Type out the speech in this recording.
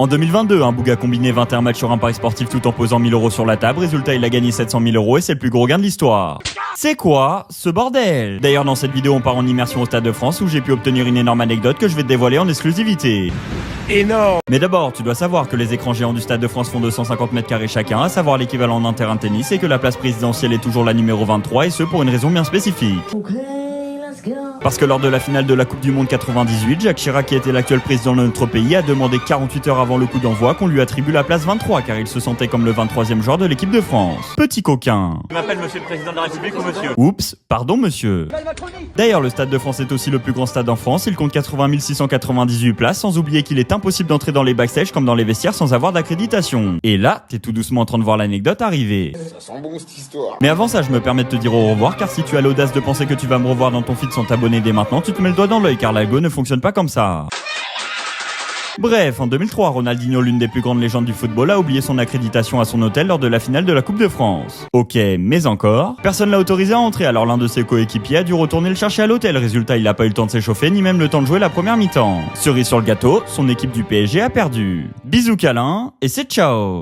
En 2022, un Boug a combiné 21 matchs sur un pari sportif tout en posant 1000 € sur la table. Résultat, il a gagné 700 000 € et c'est le plus gros gain de l'histoire. C'est quoi ce bordel? D'ailleurs, dans cette vidéo, on part en immersion au Stade de France où j'ai pu obtenir une énorme anecdote que je vais te dévoiler en exclusivité. Énorme! Mais d'abord, tu dois savoir que les écrans géants du Stade de France font 250 mètres carrés chacun, à savoir l'équivalent d'un terrain de tennis, et que la place présidentielle est toujours la numéro 23, et ce pour une raison bien spécifique. Parce que lors de la finale de la Coupe du Monde 98, Jacques Chirac, qui était l'actuel président de notre pays, a demandé 48 heures avant le coup d'envoi qu'on lui attribue la place 23, car il se sentait comme le 23e joueur de l'équipe de France. Petit coquin. Je m'appelle monsieur le président de la République ou monsieur? Oups, pardon monsieur. D'ailleurs, le Stade de France est aussi le plus grand stade en France, il compte 80 698 places, sans oublier qu'il est impossible d'entrer dans les backstage comme dans les vestiaires sans avoir d'accréditation. Et là, t'es tout doucement en train de voir l'anecdote arriver. Ça sent bon cette histoire. Mais avant ça, je me permets de te dire au revoir, car si tu as l'audace de penser que tu vas me revoir dans ton feed sans t'abonner dès maintenant, tu te mets le doigt dans l'œil, car l'algo ne fonctionne pas comme ça. Bref, en 2003, Ronaldinho, l'une des plus grandes légendes du football, a oublié son accréditation à son hôtel lors de la finale de la Coupe de France. Ok, mais encore, personne l'a autorisé à entrer, alors l'un de ses coéquipiers a dû retourner le chercher à l'hôtel. Résultat, il n'a pas eu le temps de s'échauffer, ni même le temps de jouer la première mi-temps. Cerise sur le gâteau, son équipe du PSG a perdu. Bisous câlin, et c'est ciao!